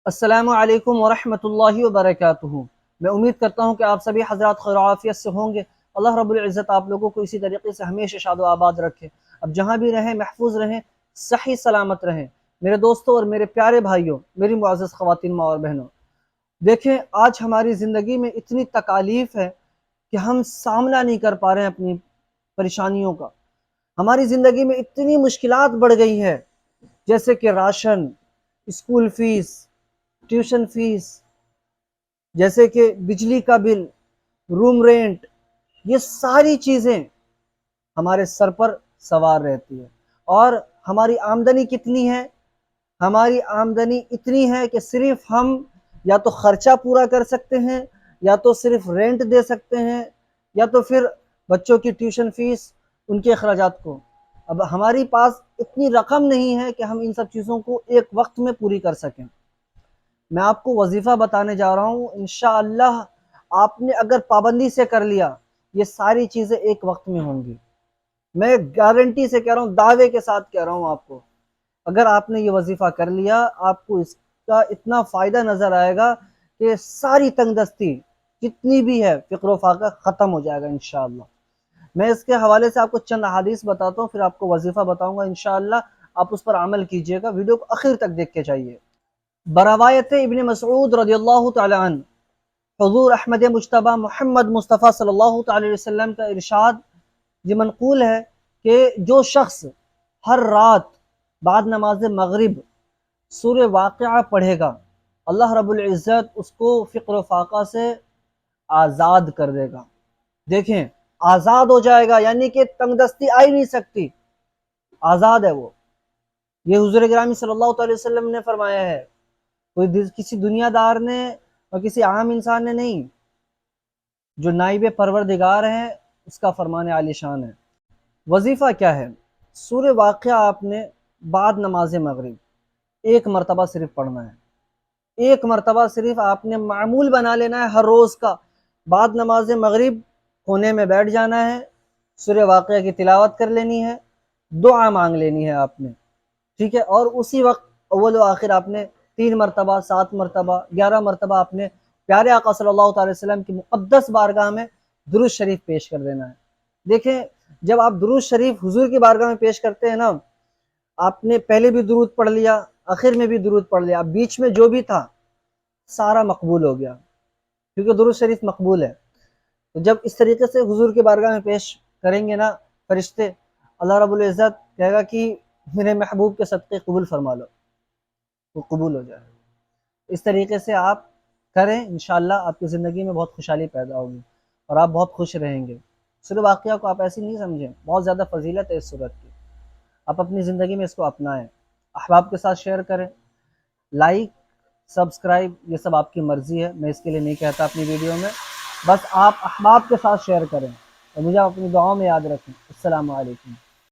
السلام علیکم ورحمۃ اللہ وبرکاتہ۔ میں امید کرتا ہوں کہ آپ سبھی حضرات خیر و عافیت سے ہوں گے۔ اللہ رب العزت آپ لوگوں کو اسی طریقے سے ہمیشہ شاد و آباد رکھے۔ اب جہاں بھی رہیں محفوظ رہیں، صحیح سلامت رہیں۔ میرے دوستوں اور میرے پیارے بھائیوں، میری معزز خواتین ماں اور بہنوں، دیکھیں آج ہماری زندگی میں اتنی تکالیف ہے کہ ہم سامنا نہیں کر پا رہے ہیں اپنی پریشانیوں کا۔ ہماری زندگی میں اتنی مشکلات بڑھ گئی ہے، جیسے کہ ration, school fees, tuition fees, جیسے کہ بجلی کا بل، روم رینٹ، یہ ساری چیزیں ہمارے سر پر سوار رہتی ہے۔ اور ہماری آمدنی کتنی ہے؟ ہماری آمدنی اتنی ہے کہ صرف ہم یا تو خرچہ پورا کر سکتے ہیں، یا تو صرف رینٹ دے سکتے ہیں، یا تو پھر بچوں کی ٹیوشن فیس، ان کے اخراجات کو۔ اب ہماری پاس اتنی رقم نہیں ہے کہ ہم ان سب چیزوں کو ایک وقت میں پوری کر سکیں۔ میں آپ کو وظیفہ بتانے جا رہا ہوں، انشاءاللہ آپ نے اگر پابندی سے کر لیا، یہ ساری چیزیں ایک وقت میں ہوں گی۔ میں گارنٹی سے کہہ رہا ہوں، دعوے کے ساتھ کہہ رہا ہوں آپ کو، اگر آپ نے یہ وظیفہ کر لیا، آپ کو اس کا اتنا فائدہ نظر آئے گا کہ ساری تنگ دستی جتنی بھی ہے، فقر و فاقہ ختم ہو جائے گا انشاءاللہ۔ میں اس کے حوالے سے آپ کو چند احادیث بتاتا ہوں، پھر آپ کو وظیفہ بتاؤں گا انشاءاللہ۔ آپ اس پر عمل کیجئے گا، ویڈیو کو آخر تک دیکھ کے جائیے۔ بروایت ابن مسعود رضی اللہ تعالی عنہ، حضور احمد مجتبی محمد مصطفیٰ صلی اللہ تعالی علیہ وسلم کا ارشاد یہ منقول ہے کہ جو شخص ہر رات بعد نماز مغرب سورہ واقعہ پڑھے گا، اللہ رب العزت اس کو فقر و فاقہ سے آزاد کر دے گا۔ دیکھیں، آزاد ہو جائے گا، یعنی کہ تنگ دستی آ ہی نہیں سکتی، آزاد ہے وہ۔ یہ حضور گرامی صلی اللہ علیہ وسلم نے فرمایا ہے، کوئی کسی دنیا دار نے اور کسی عام انسان نے نہیں، جو نائب پروردگار ہے اس کا فرمان عالی شان ہے۔ وظیفہ کیا ہے؟ سورہ واقعہ آپ نے بعد نماز مغرب ایک مرتبہ صرف پڑھنا ہے، ایک مرتبہ صرف آپ نے معمول بنا لینا ہے ہر روز کا۔ بعد نماز مغرب کونے میں بیٹھ جانا ہے، سورہ واقعہ کی تلاوت کر لینی ہے، دعا مانگ لینی ہے آپ نے، ٹھیک ہے؟ اور اسی وقت اول و آخر آپ نے 3 مرتبہ، 7 مرتبہ، 11 مرتبہ آپ نے پیارے آقا صلی اللہ تعالی وسلم کی مقدس بارگاہ میں درود شریف پیش کر دینا ہے۔ دیکھیں، جب آپ درود شریف حضور کی بارگاہ میں پیش کرتے ہیں نا، آپ نے پہلے بھی درود پڑھ لیا، آخر میں بھی درود پڑھ لیا، بیچ میں جو بھی تھا سارا مقبول ہو گیا، کیونکہ درود شریف مقبول ہے۔ تو جب اس طریقے سے حضور کی بارگاہ میں پیش کریں گے نا فرشتے، اللہ رب العزت کہے گا کہ میرے محبوب کے صدقے قبول فرما لو، وہ قبول ہو جائے۔ اس طریقے سے آپ کریں، انشاءاللہ آپ کی زندگی میں بہت خوشحالی پیدا ہوگی اور آپ بہت خوش رہیں گے۔ سورہ واقعہ کو آپ ایسی نہیں سمجھیں، بہت زیادہ فضیلت ہے اس سورت کی، آپ اپنی زندگی میں اس کو اپنائیں، احباب کے ساتھ شیئر کریں۔ لائک، سبسکرائب یہ سب آپ کی مرضی ہے، میں اس کے لیے نہیں کہتا اپنی ویڈیو میں، بس آپ احباب کے ساتھ شیئر کریں اور مجھے اپنی دعاؤں میں یاد رکھیں۔ السلام علیکم۔